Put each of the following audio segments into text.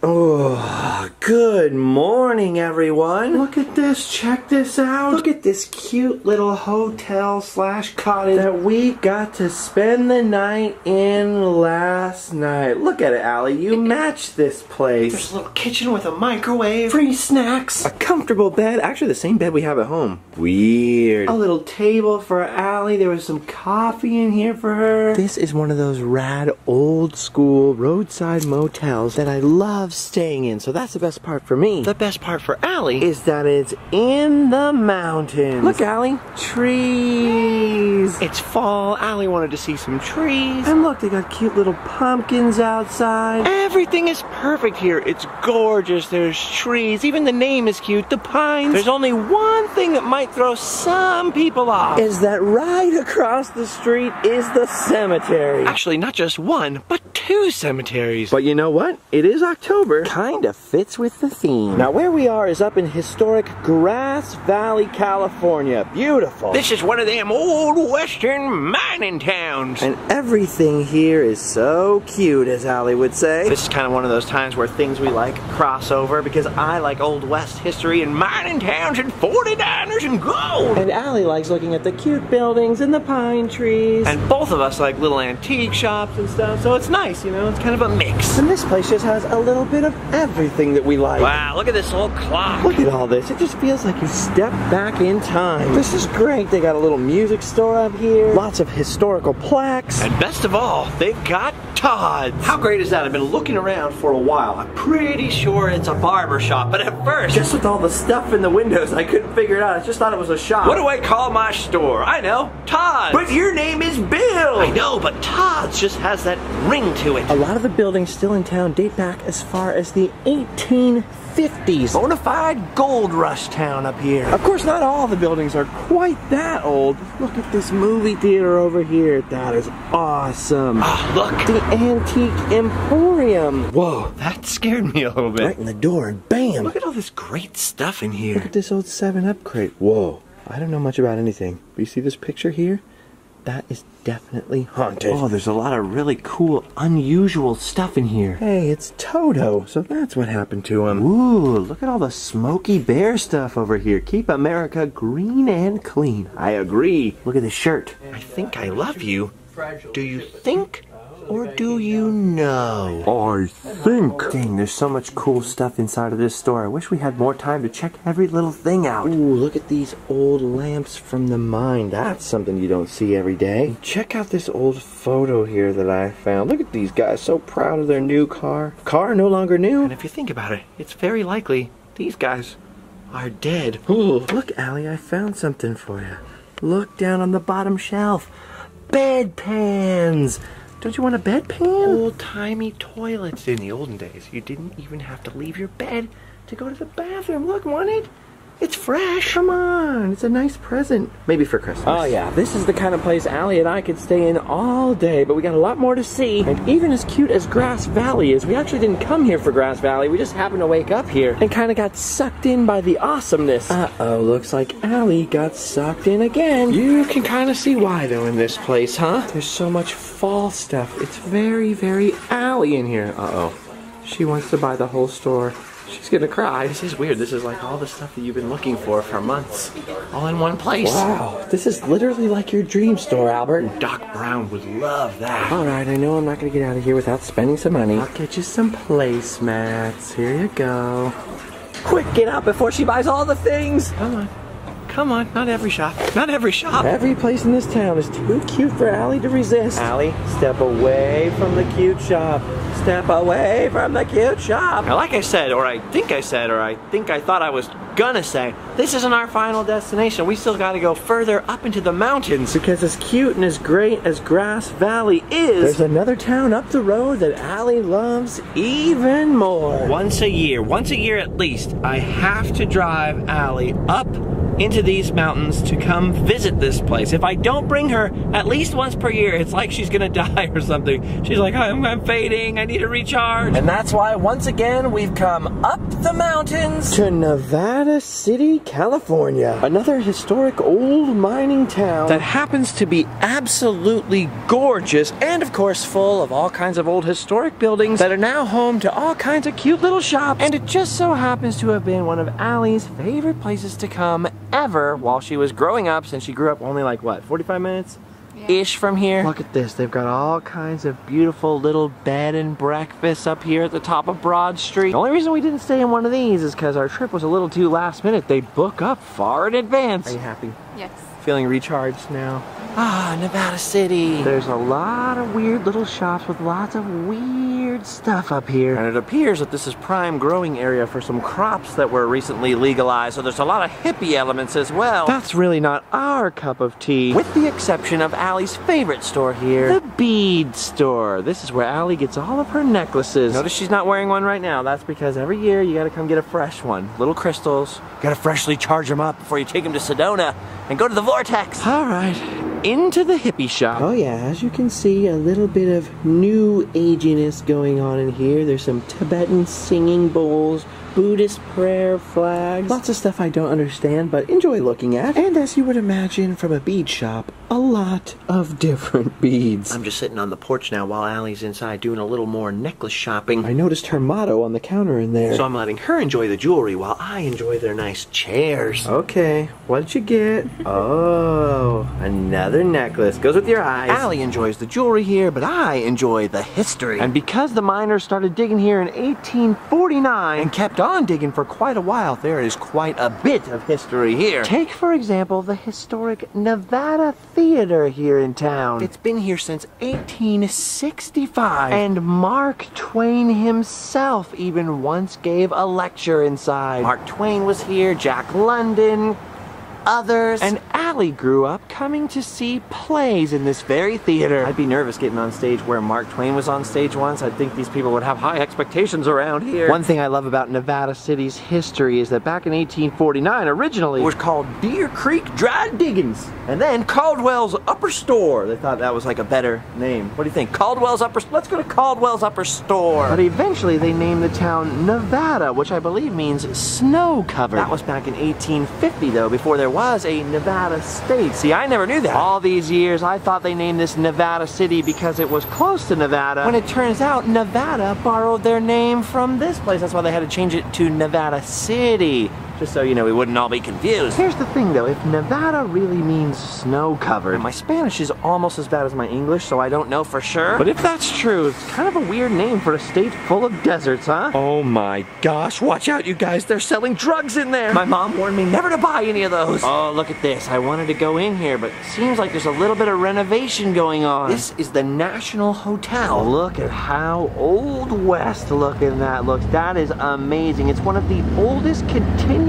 Oh, good morning, everyone. Look at this. Check this out. Look at this cute little hotel slash cottage that we got to spend the night in last night. Look at it, Allie. You matched this place. There's a little kitchen with a microwave, free snacks, a comfortable bed. Actually, the same bed we have at home. Weird. A little table for Allie. There was some coffee in here for her. This is one of those rad old school roadside motels that I love staying in, so that's the best part for me. The best part for Allie is that it's in the mountains. Look, Allie, trees. It's fall. Allie wanted to see some trees. And look, they got cute little pumpkins outside. Everything is perfect here. It's gorgeous. There's trees. Even the name is cute, the Pines. There's only one thing that might throw some people off. Is that right across the street is the cemetery. Actually, not just one, but two cemeteries. But you know what? It is October. Kinda fits with the theme. Now where we are is up in historic Grass Valley, California. Beautiful. This is one of them old western mining towns. And everything here is so cute, as Allie would say. This is kind of one of those times where things we like cross over, because I like Old West history and mining towns and 49ers and gold. And Allie likes looking at the cute buildings and the pine trees. And both of us like little antique shops and stuff, so it's nice, you know, it's kind of a mix. And this place just has a little bit of everything that we like. Wow, look at this old clock. Look at all this. It just feels like you step back in time. This is great. They got a little music store up here. Lots of historical plaques. And best of all, they've got Todd's. How great is that? I've been looking around for a while. I'm pretty sure it's a barber shop, but at first, just with all the stuff in the windows, I couldn't figure it out. I just thought it was a shop. What do I call my store? I know, Todd's. But your name is Bill. I know, but Todd's just has that ring to it. A lot of the buildings still in town date back as far as the 1850s. Bonafide gold rush town up here. Of course, not all the buildings are quite that old. Look at this movie theater over here. That is awesome. Oh, look. The Antique Emporium. Whoa, that scared me a little bit. Right in the door and bam. Look at all this great stuff in here. Look at this old 7-Up crate. Whoa, I don't know much about anything, but you see this picture here? That is definitely haunted. Oh, there's a lot of really cool, unusual stuff in here. Hey, it's Toto, so that's what happened to him. Ooh, look at all the Smokey Bear stuff over here. Keep America green and clean. I agree. Look at this shirt. I think I love you. Do you think? Or do you know? I think. Dang, there's so much cool stuff inside of this store. I wish we had more time to check every little thing out. Ooh, look at these old lamps from the mine. That's something you don't see every day. Check out this old photo here that I found. Look at these guys, so proud of their new car. Car no longer new. And if you think about it, it's very likely these guys are dead. Ooh, look, Allie, I found something for you. Look down on the bottom shelf. Bedpans. Don't you want a bedpan? Old-timey toilets. In the olden days, you didn't even have to leave your bed to go to the bathroom. Look, want it? It's fresh. Come on, it's a nice present. Maybe for Christmas. Oh yeah, this is the kind of place Allie and I could stay in all day, but we got a lot more to see. And even as cute as Grass Valley is, we actually didn't come here for Grass Valley. We just happened to wake up here and kind of got sucked in by the awesomeness. Uh-oh, looks like Allie got sucked in again. You can kind of see why though in this place, huh? There's so much fall stuff. It's very, very Allie in here. Uh-oh, she wants to buy the whole store. She's gonna cry. This is weird. This is like all the stuff that you've been looking for months. All in one place. Wow. This is literally like your dream store, Albert. Doc Brown would love that. Alright, I know I'm not gonna get out of here without spending some money. I'll get you some placemats. Here you go. Quick, get out before she buys all the things. Come on. Come on, not every shop. Not every shop. Every place in this town is too cute for Allie to resist. Allie, step away from the cute shop. Step away from the cute shop. Now, like I said, or I think I said, or I think I thought I was gonna say, this isn't our final destination. We still gotta go further up into the mountains. Because as cute and as great as Grass Valley is, there's another town up the road that Allie loves even more. Once a year at least, I have to drive Allie up into these mountains to come visit this place. If I don't bring her at least once per year, it's like she's gonna die or something. She's like, I'm fading, I need to recharge. And that's why, once again, we've come up the mountains to Nevada City, California. Another historic old mining town that happens to be absolutely gorgeous and, of course, full of all kinds of old historic buildings that are now home to all kinds of cute little shops. And it just so happens to have been one of Allie's favorite places to come ever while she was growing up, since she grew up only like, what, 45 minutes? Ish from here. Look at this, they've got all kinds of beautiful little bed and breakfasts up here at the top of Broad Street. The only reason we didn't stay in one of these is because our trip was a little too last minute. They book up far in advance. Are you happy? Yes. Feeling recharged now? Ah, Nevada City. There's a lot of weird little shops with lots of weird stuff up here. And it appears that this is prime growing area for some crops that were recently legalized, so there's a lot of hippie elements as well. That's really not our cup of tea, with the exception of Allie's favorite store here, the bead store. This is where Allie gets all of her necklaces. Notice she's not wearing one right now. That's because every year you gotta come get a fresh one. Little crystals. Gotta freshly charge them up before you take them to Sedona and go to the Vortex. All right. Into the hippie shop. Oh yeah, as you can see, a little bit of new aginess going on in here. There's some Tibetan singing bowls, Buddhist prayer flags, lots of stuff I don't understand but enjoy looking at. And as you would imagine from a bead shop, a lot of different beads. I'm just sitting on the porch now while Allie's inside doing a little more necklace shopping. I noticed her motto on the counter in there, so I'm letting her enjoy the jewelry while I enjoy their nice chairs. Okay, what'd you get? Oh, another necklace. Goes with your eyes. Allie enjoys the jewelry here, but I enjoy the history. And because the miners started digging here in 1849 and kept on digging for quite a while, there is quite a bit of history here. Take, for example, the historic Nevada Theater here in town. It's been here since 1865, and Mark Twain himself even once gave a lecture inside. Mark Twain was here, Jack London, others, and Allie grew up coming to see plays in this very theater. I'd be nervous getting on stage where Mark Twain was on stage once. I'd think these people would have high expectations around here. One thing I love about Nevada City's history is that back in 1849, originally, it was called Deer Creek Dry Diggins, and then Caldwell's Upper Store. They thought that was like a better name. What do you think? Caldwell's Upper Store? Let's go to Caldwell's Upper Store. But eventually they named the town Nevada, which I believe means snow covered. That was back in 1850 though, before there was a Nevada state. See, I never knew that. All these years, I thought they named this Nevada City because it was close to Nevada, when it turns out Nevada borrowed their name from this place. That's why they had to change it to Nevada City. Just so, you know, we wouldn't all be confused. Here's the thing though, if Nevada really means snow covered, my Spanish is almost as bad as my English, so I don't know for sure. But if that's true, it's kind of a weird name for a state full of deserts, huh? Oh my gosh, watch out you guys, they're selling drugs in there. My mom warned me never to buy any of those. Oh, look at this. I wanted to go in here, but it seems like there's a little bit of renovation going on. This is the National Hotel. Look at how Old West looking that looks. That is amazing. It's one of the oldest continuously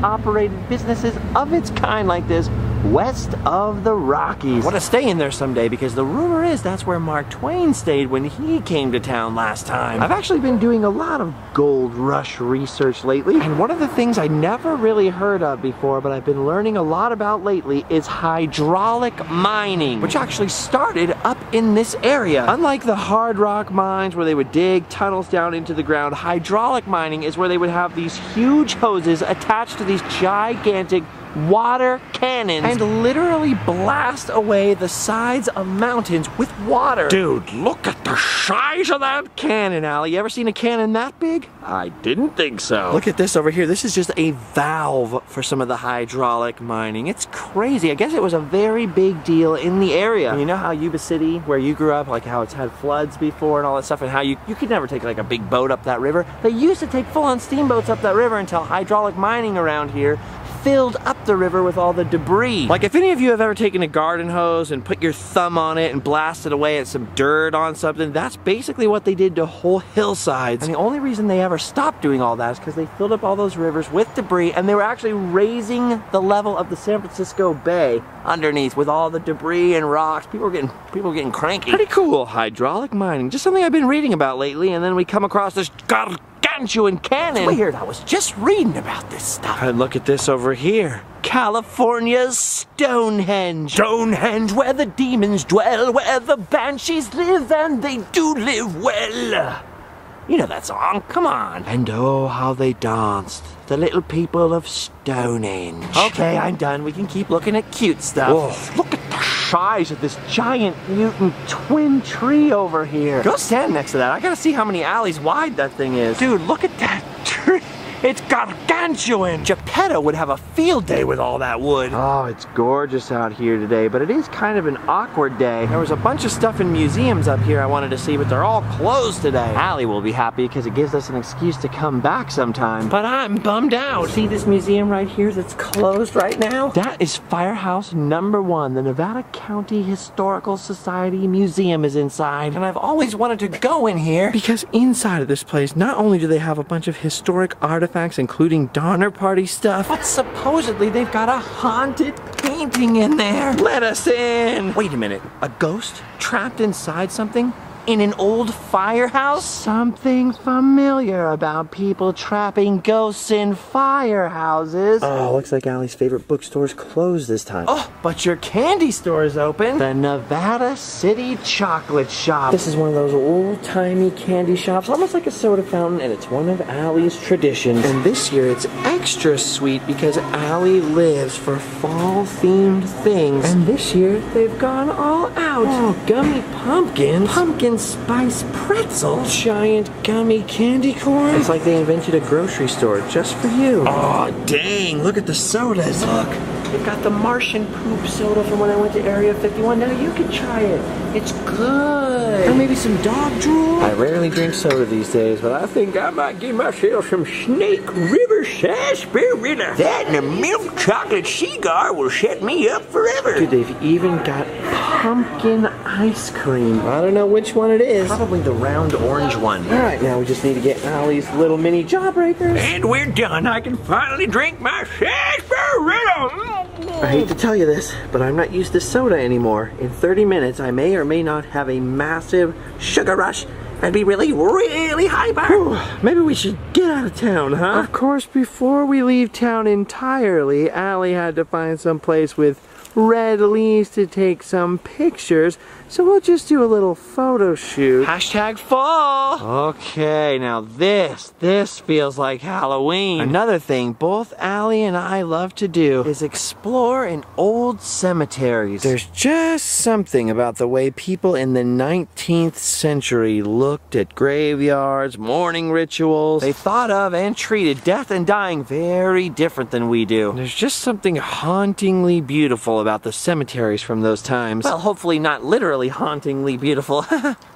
operated businesses of its kind like this west of the Rockies. I want to stay in there someday because the rumor is that's where Mark Twain stayed when he came to town last time. I've actually been doing a lot of gold rush research lately, and one of the things I never really heard of before but I've been learning a lot about lately is hydraulic mining, which actually started up in this area. Unlike the hard rock mines where they would dig tunnels down into the ground, hydraulic mining is where they would have these huge hoses attached to these gigantic water cannons and literally blast away the sides of mountains with water. Dude, look at the size of that cannon, Allie. You ever seen a cannon that big? I didn't think so. Look at this over here. This is just a valve for some of the hydraulic mining. It's crazy. I guess it was a very big deal in the area. And you know how Yuba City, where you grew up, like how it's had floods before and all that stuff, and how you could never take like a big boat up that river? They used to take full-on steamboats up that river until hydraulic mining around here filled up the river with all the debris. Like if any of you have ever taken a garden hose and put your thumb on it and blasted away at some dirt on something, that's basically what they did to whole hillsides. And the only reason they ever stopped doing all that is because they filled up all those rivers with debris, and they were actually raising the level of the San Francisco Bay underneath with all the debris and rocks. People are getting cranky. Pretty cool, hydraulic mining. Just something I've been reading about lately, and then we come across this gargantuan cannon. It's weird, I was just reading about this stuff. And look at this over here. California's Stonehenge. Stonehenge, where the demons dwell, where the banshees live, and they do live well. You know that song, come on. And oh, how they danced, the little people of Stonehenge. Okay, I'm done. We can keep looking at cute stuff. Whoa, look at the size of this giant mutant twin tree over here. Go stand next to that. I gotta see how many alleys wide that thing is. Dude, look at that tree. It's gargantuan! Geppetto would have a field day with all that wood. Oh, it's gorgeous out here today, but it is kind of an awkward day. There was a bunch of stuff in museums up here I wanted to see, but they're all closed today. Allie will be happy because it gives us an excuse to come back sometime. But I'm bummed out. See this museum right here that's closed right now? That is Firehouse #1. The Nevada County Historical Society Museum is inside. And I've always wanted to go in here. Because inside of this place, not only do they have a bunch of historic artifacts, including Donner Party stuff, but supposedly they've got a haunted painting in there. Let us in! Wait a minute, a ghost trapped inside something? In an old firehouse? Something familiar about people trapping ghosts in firehouses. Oh, looks like Allie's favorite bookstore's closed this time. Oh, but your candy store is open. The Nevada City Chocolate Shop. This is one of those old-timey candy shops, almost like a soda fountain, and it's one of Allie's traditions. And this year it's extra sweet because Allie lives for fall-themed things. And this year they've gone all out. Oh, gummy pumpkins. Pumpkin spice pretzel. Giant gummy candy corn. It's like they invented a grocery store just for you. Oh, dang. Look at the sodas. Look, they've got the Martian poop soda from when I went to Area 51. Now you can try it. It's good. Or maybe some dog drool. I rarely drink soda these days, but I think I might give myself some Snake River sarsaparilla. That and a milk chocolate cigar will set me up forever. Dude, they've even got pumpkin ice cream. I don't know which one it is. Probably the round orange one. All right, now we just need to get Allie's little mini jawbreakers. And we're done. I can finally drink my sarsaparilla. I hate to tell you this, but I'm not used to soda anymore. In 30 minutes, I may or may not have a massive sugar rush and be really hyper. Maybe we should get out of town, huh? Of course, before we leave town entirely, Allie had to find some place with red leaves to take some pictures, so we'll just do a little photo shoot. Hashtag fall. Okay, now this feels like Halloween. Another thing both Allie and I love to do is explore in old cemeteries. There's just something about the way people in the 19th century looked at graveyards, mourning rituals. They thought of and treated death and dying very different than we do. There's just something hauntingly beautiful about the cemeteries from those times. Well, hopefully not literally hauntingly beautiful.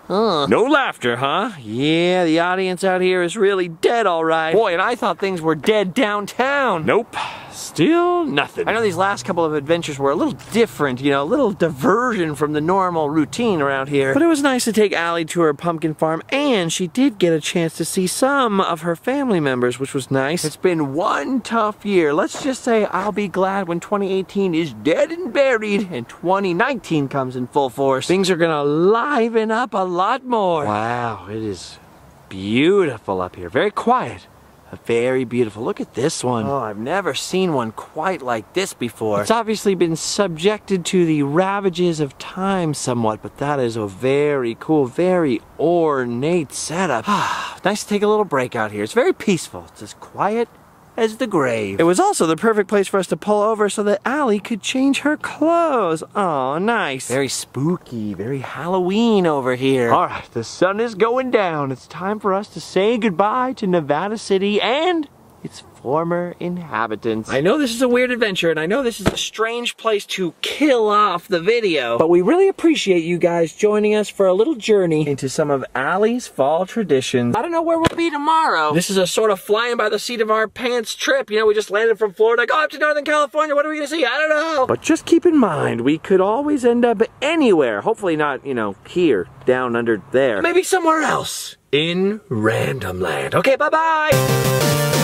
No laughter, huh? Yeah, the audience out here is really dead, all right. Boy, and I thought things were dead downtown. Nope. Still nothing. I know these last couple of adventures were a little different, you know, a little diversion from the normal routine around here. But it was nice to take Allie to her pumpkin farm, and she did get a chance to see some of her family members, which was nice. It's been one tough year. Let's just say I'll be glad when 2018 is dead and buried and 2019 comes in full force. Things are gonna liven up a lot more. Wow, it is beautiful up here. Very quiet. Very beautiful. Look at this one. Oh, I've never seen one quite like this before. It's obviously been subjected to the ravages of time somewhat, but that is a very cool, very ornate setup. Nice to take a little break out here. It's very peaceful. It's as quiet as the grave. It was also the perfect place for us to pull over so that Allie could change her clothes. Oh, nice. Very spooky, very Halloween over here. All right, the sun is going down. It's time for us to say goodbye to Nevada City and its former inhabitants. I know this is a weird adventure, and I know this is a strange place to kill off the video, but we really appreciate you guys joining us for a little journey into some of Allie's fall traditions. I don't know where we'll be tomorrow. This is a sort of flying by the seat of our pants trip. You know, we just landed from Florida, go up to Northern California. What are we gonna see? I don't know. But just keep in mind, we could always end up anywhere. Hopefully not, you know, here, down under there. Maybe somewhere else in Random Land. Okay, bye-bye.